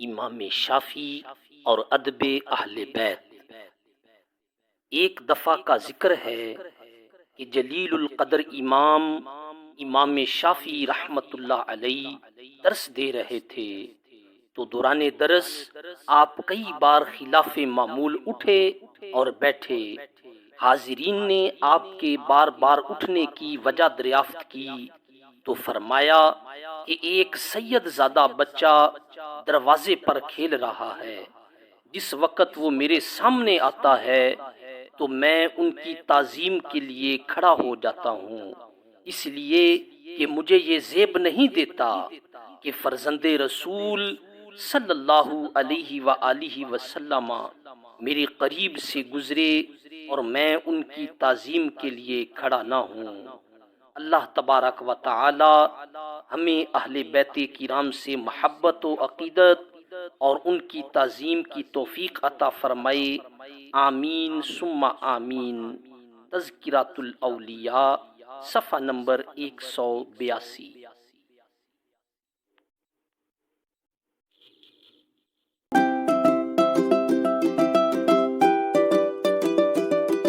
امام شافعی اور ادب اہل بیت۔ ایک دفعہ کا ذکر ہے کہ جلیل القدر امام شافعی رحمت اللہ علیہ درس دے رہے تھے، تو دوران درس آپ کئی بار خلاف معمول اٹھے اور بیٹھے۔ حاضرین نے آپ کے بار بار اٹھنے کی وجہ دریافت کی تو فرمایا کہ ایک سید زادہ بچہ دروازے پر کھیل رہا ہے، جس وقت وہ میرے سامنے آتا ہے تو میں ان کی تعظیم کے لیے کھڑا ہو جاتا ہوں، اس لیے کہ مجھے یہ زیب نہیں دیتا کہ فرزند رسول صلی اللہ علیہ وآلہ وسلم میرے قریب سے گزرے اور میں ان کی تعظیم کے لیے کھڑا نہ ہوں۔ اللہ تبارک و تعالی ہمیں اہل بیت کرام سے محبت و عقیدت اور ان کی تعظیم کی توفیق عطا فرمائے، آمین ثم آمین۔ تذکرۃ الاولیاء صفحہ نمبر 182۔